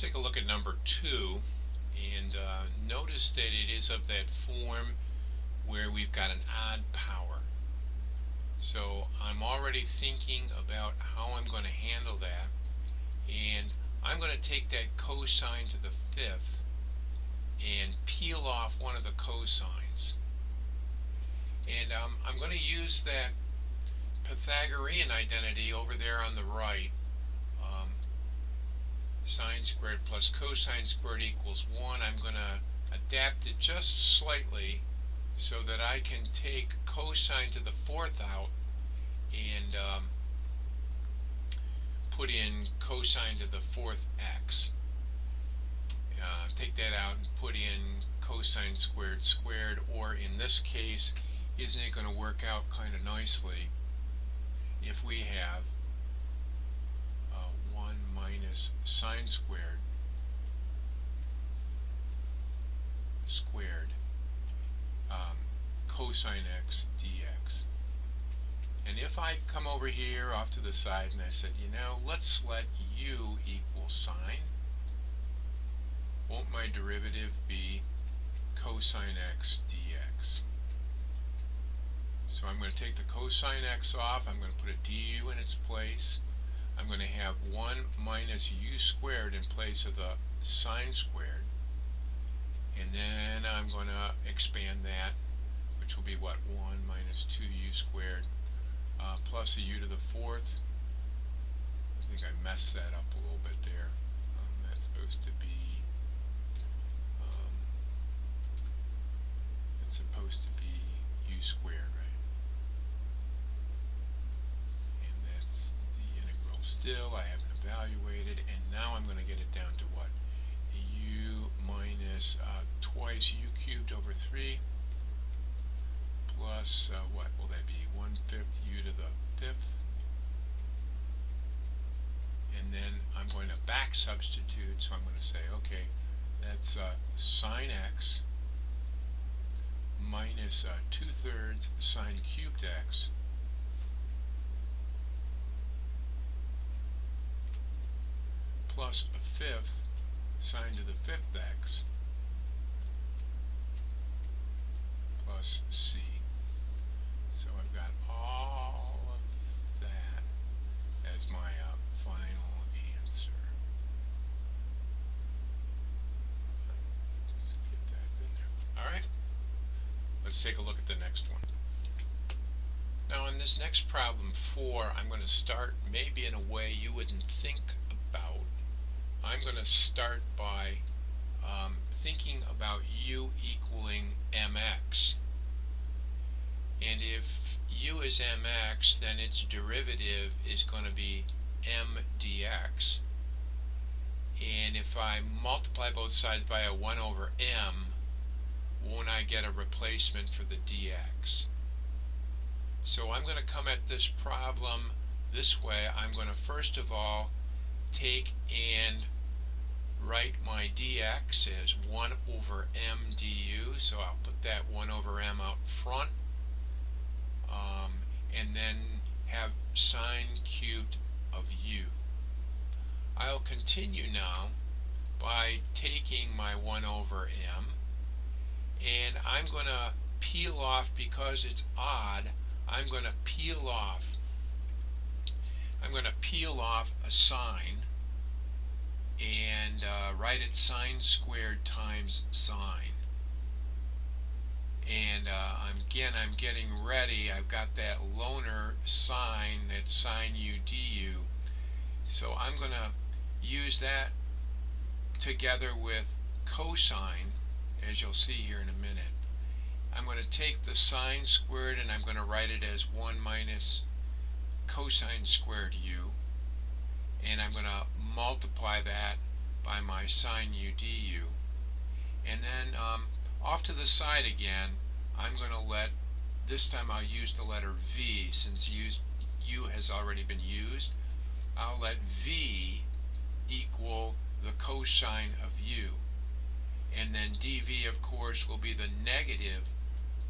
take a look at number 2 and notice that it is of that form where we've got an odd power. So I'm already thinking about how I'm going to handle that, and I'm going to take that cosine to the 5th and peel off one of the cosines. And I'm going to use that Pythagorean identity over there on the right. Sine squared plus cosine squared equals 1. I'm going to adapt it just slightly so that I can take cosine to the 4th out and put in cosine to the 4th x. Take that out and put in cosine squared squared, or in this case, isn't it going to work out kind of nicely if we have 1 minus sine squared squared cosine x dx. And if I come over here off to the side and I said, you know, let's let u equal sine, won't my derivative be cosine x dx? So I'm going to take the cosine x off, I'm going to put a du in its place. I'm going to have 1 minus u squared in place of the sine squared. And then I'm going to expand that, which will be what? 1 minus 2u squared plus a u to the 4th. I think I messed that up a little bit there. That's supposed to be u squared, right? And that's the integral still. I haven't evaluated, and now I'm going to get it down to what? U minus twice u cubed over 3 plus what will that be? 1/5 u to the 5th. And then I'm going to back substitute, so I'm going to say, okay, that's sine x minus 2/3 sine cubed x plus 1/5 sine to the 5th x plus c. So I've got all of that as my final answer. Let's get that in there. Alright, let's take a look at the next one. Now in this next problem 4, I'm going to start maybe in a way you wouldn't think about. I'm going to start by thinking about u equaling mx. And if u is mx, then its derivative is going to be m dx. And if I multiply both sides by a 1 over m, won't I get a replacement for the dx? So I'm going to come at this problem this way. I'm going to first of all take and write my dx as 1 over m du, so I'll put that 1 over m out front, and then have sine cubed of u. I'll continue now by taking my 1 over m, and I'm going to peel off, because it's odd, I'm going to peel off a sine and write it sine squared times sine. And I'm getting ready. I've got that loner sine, that's sine u du. So I'm going to use that together with cosine, as you'll see here in a minute. I'm going to take the sine squared and I'm going to write it as 1 minus cosine squared u. And I'm going to multiply that by my sine u du. And then off to the side again, I'm going to let, this time I'll use the letter v, since u has already been used. I'll let v equal the cosine of u. And then dv, of course, will be the negative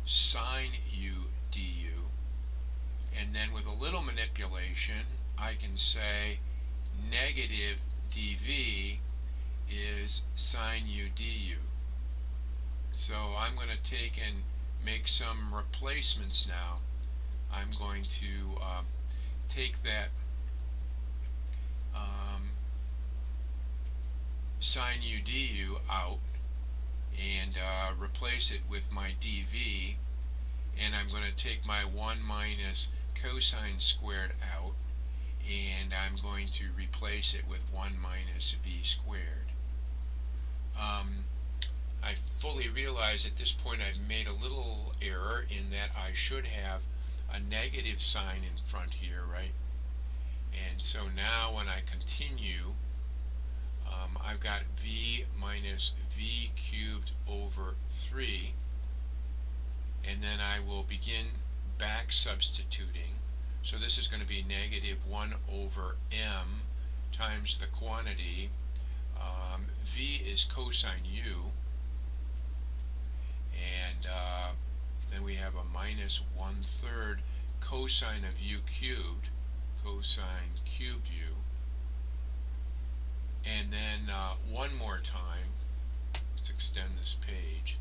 sine u du. And then with a little manipulation, I can say negative dv is sine u du. So I'm going to take and make some replacements now. I'm going to take that sine u du out and replace it with my dv, and I'm going to take my 1 minus cosine squared out, and I'm going to replace it with 1 minus v squared. I fully realize at this point I've made a little error in that I should have a negative sign in front here, right? And so now when I continue, I've got v minus v cubed over 3, and then I will begin back substituting. So this is going to be negative 1 over m times the quantity. V is cosine u, and then we have a minus 1/3 cosine of u cubed, cosine cubed u, and then one more time, let's extend this page,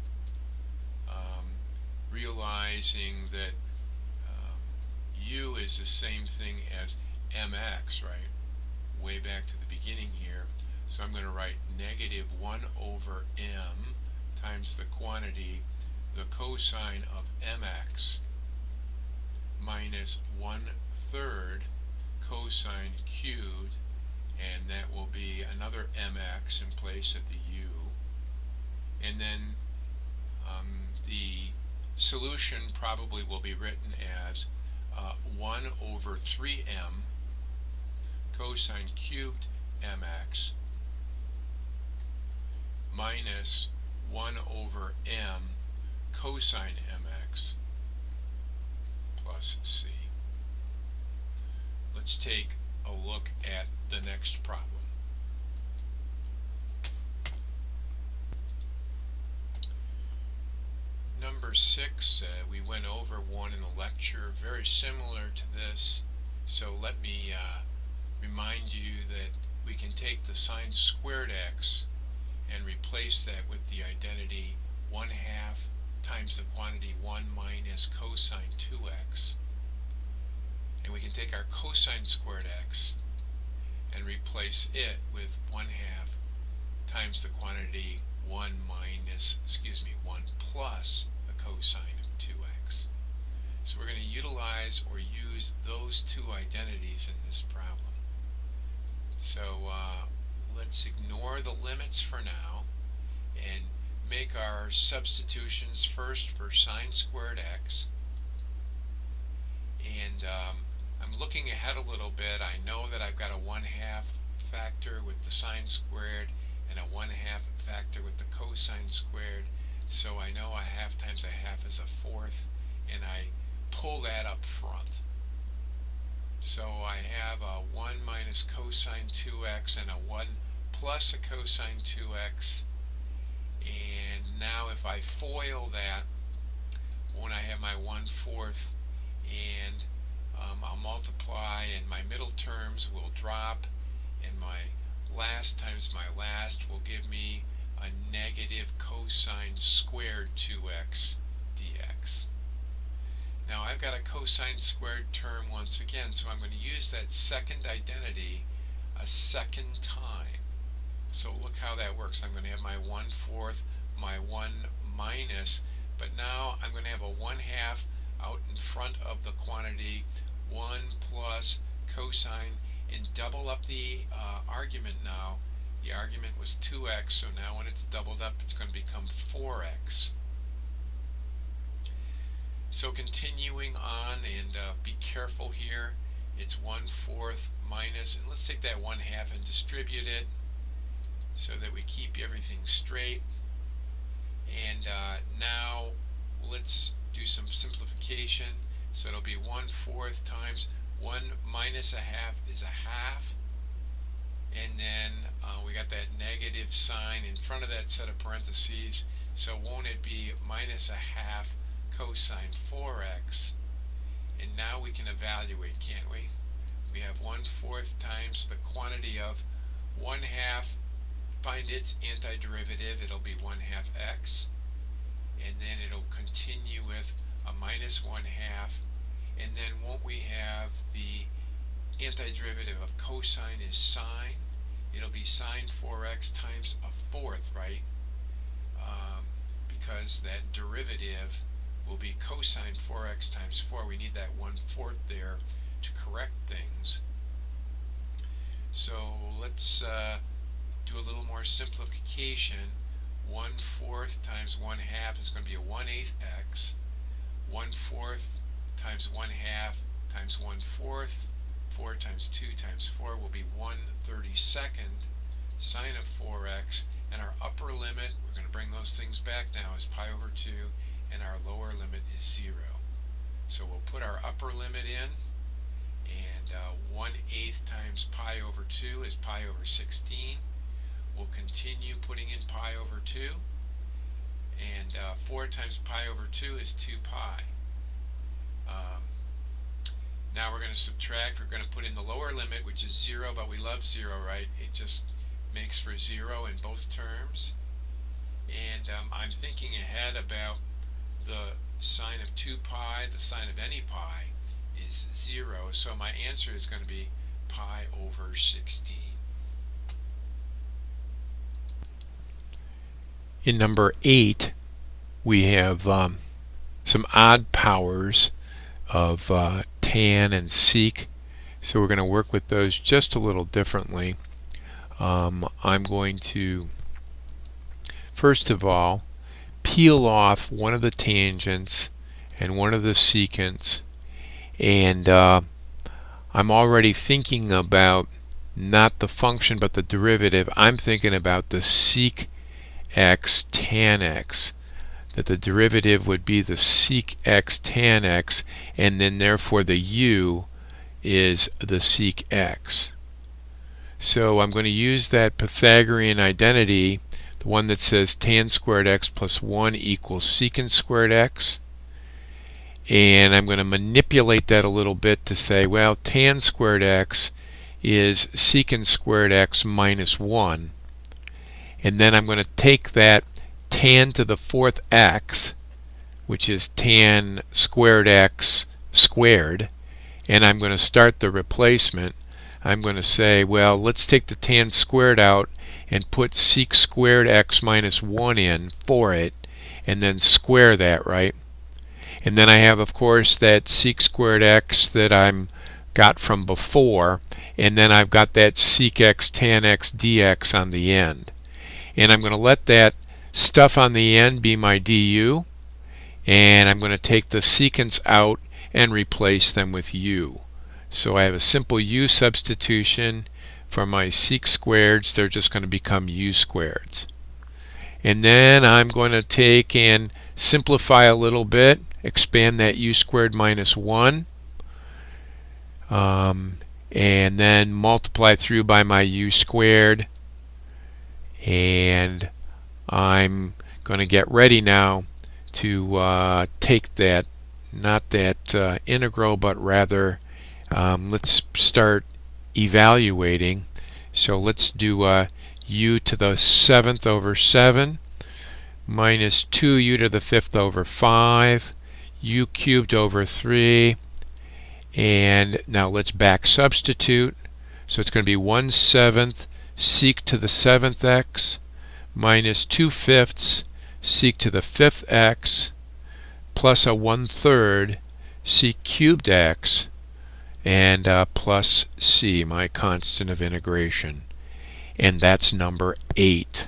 realizing that u is the same thing as mx, right? Way back to the beginning here. So I'm going to write negative 1 over m times the quantity, the cosine of mx, minus 1/3 cosine cubed, and that will be another mx in place of the u. And then the solution probably will be written as 1 over 3m cosine cubed mx minus 1 over m cosine mx plus c. Let's take a look at the next problem. Number 6, we went over one in the lecture, very similar to this. So let me remind you that we can take the sine squared x and replace that with the identity 1/2 times the quantity 1 minus cosine 2x. And we can take our cosine squared x and replace it with 1/2 times the quantity 1 plus the cosine of 2x. So we're going to utilize or use those two identities in this problem. So let's ignore the limits for now and make our substitutions first for sine squared x. And I'm looking ahead a little bit. I know that I've got a 1/2 factor with the sine squared and a 1/2 factor with the cosine squared. So I know a 1/2 times a 1/2 is a 1/4, and I pull that up front. So I have a 1 minus cosine 2x and a 1 plus a cosine 2x. And now if I FOIL that, when I have my 1/4, and I'll multiply, and my middle terms will drop, and my last times my last will give me a negative cosine squared 2x dx. Now I've got a cosine squared term once again, so I'm going to use that second identity a second time. So look how that works. I'm going to have my 1/4, my 1 minus, but now I'm going to have a 1/2 out in front of the quantity 1 plus cosine, and double up the argument now. The argument was 2x, so now when it's doubled up, it's going to become 4x. So continuing on, and be careful here, it's 1/4 minus, and let's take that 1/2 and distribute it so that we keep everything straight. And now let's do some simplification. So it'll be 1/4 times 1 minus a 1/2 is a 1/2. And then we got that negative sign in front of that set of parentheses. So won't it be minus a 1/2 cosine 4x? And now we can evaluate, can't we? We have 1/4 times the quantity of 1/2 find its antiderivative, it'll be 1/2 x, and then it'll continue with a minus 1/2, and then won't we have the antiderivative of cosine is sine? It'll be sine 4x times a fourth, right? Because that derivative will be cosine 4x times 4. We need that 1/4 there to correct things. So let's do a little more simplification. 1/4 times 1/2 is going to be a 1/8 x. 1/4 times 1/2 times 1/4. 4 times 2 times 4 will be 1/32 sine of 4x, and our upper limit, we're going to bring those things back now, is pi over 2, and our lower limit is 0. So we'll put our upper limit in, and 1/8 times pi over 2 is pi over 16. We'll continue putting in pi over 2, and 4 times pi over 2 is 2 pi. Now we're going to subtract. We're going to put in the lower limit, which is 0, but we love 0, right? It just makes for 0 in both terms. And I'm thinking ahead about the sine of 2 pi. The sine of any pi is 0, so my answer is going to be pi over 16. In number 8, we have some odd powers of tan and sec, so we're going to work with those just a little differently. I'm going to first of all peel off one of the tangents and one of the secants, and I'm already thinking about not the function but the derivative. I'm thinking about the sec x tan x, that the derivative would be the sec x tan x, and then therefore the u is the sec x. So I'm going to use that Pythagorean identity, the one that says tan squared x plus 1 equals secant squared x, and I'm going to manipulate that a little bit to say, well, tan squared x is secant squared x minus 1, and then I'm going to take that tan to the 4th x, which is tan squared x squared, and I'm going to start the replacement. I'm going to say, well, let's take the tan squared out and put sec squared x minus 1 in for it, and then square that, right? And then I have, of course, that sec squared x that I'm got from before, and then I've got that sec x tan x dx on the end. And I'm going to let that stuff on the end be my du, and I'm going to take the secants out and replace them with u. So I have a simple u substitution for my sec squareds. They're just going to become u squareds. And then I'm going to take and simplify a little bit, expand that u squared minus 1, and then multiply through by my u squared, and I'm going to get ready now to take that, not that integral, but rather let's start evaluating. So let's do u to the 7th over 7 minus 2u to the 5th over 5, u cubed over 3, and now let's back substitute. So it's going to be 1/7 sec to the 7th x minus 2/5 sec to the 5th x plus a 1/3 sec cubed x, and plus c, my constant of integration. And that's number 8.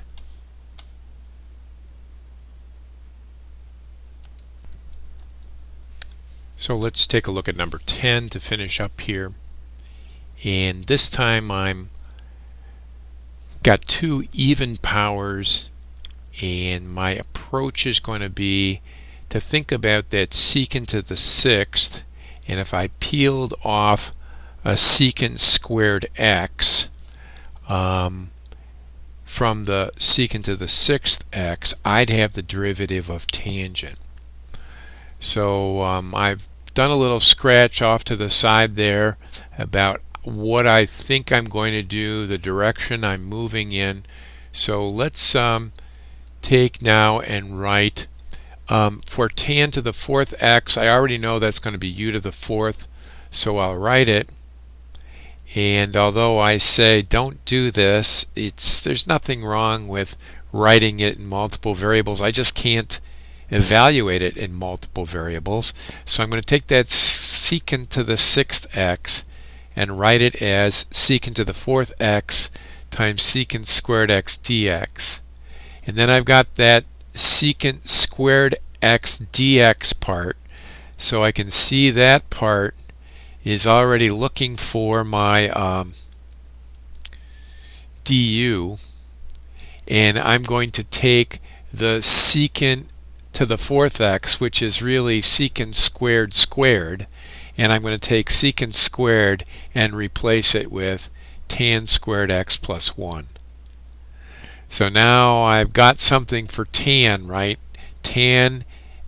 So let's take a look at number 10 to finish up here. And this time I'm got two even powers, and my approach is going to be to think about that secant to the 6th, and if I peeled off a secant squared x from the secant to the 6th x, I'd have the derivative of tangent. So I've done a little scratch off to the side there about what I think I'm going to do, the direction I'm moving in So let's take now and write for tan to the fourth x. I already know that's going to be u to the fourth, so I'll write it. And although I say don't do this, there's nothing wrong with writing it in multiple variables. I just can't evaluate it in multiple variables. So I'm going to take that secant to the sixth x and write it as secant to the fourth x times secant squared x dx. And then I've got that secant squared x dx part, so I can see that part is already looking for my du, and I'm going to take the secant to the fourth x, which is really secant squared squared, and I'm going to take secant squared and replace it with tan squared x plus 1. So now I've got something for tan, right? Tan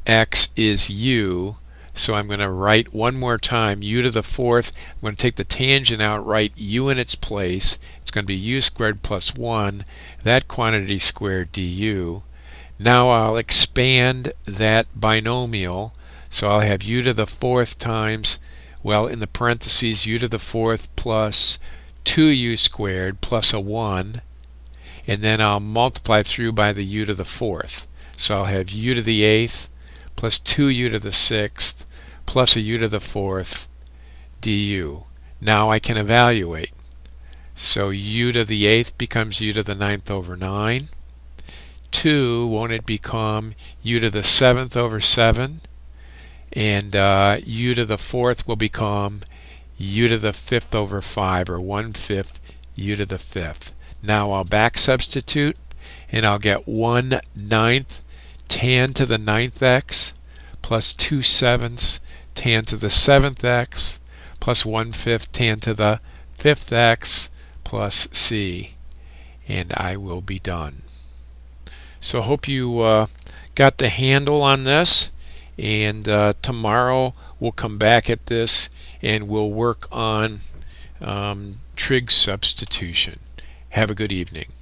x is u, so I'm going to write one more time u to the fourth. I'm going to take the tangent out, write u in its place. It's going to be u squared plus 1, that quantity squared du. Now I'll expand that binomial, so I'll have u to the fourth times, well, in the parentheses, u to the fourth plus 2u squared plus a 1, and then I'll multiply through by the u to the fourth. So I'll have u to the eighth plus 2u to the sixth plus a u to the fourth du. Now I can evaluate. So u to the eighth becomes u to the ninth over 9. 2, won't it become u to the seventh over 7? And u to the fourth will become u to the fifth over 5, or 1/5 u to the fifth. Now I'll back substitute, and I'll get 1/9 tan to the ninth x plus 2/7 tan to the seventh x plus 1/5 tan to the fifth x plus c, and I will be done. So I hope you got the handle on this, and tomorrow we'll come back at this and we'll work on trig substitution. Have a good evening.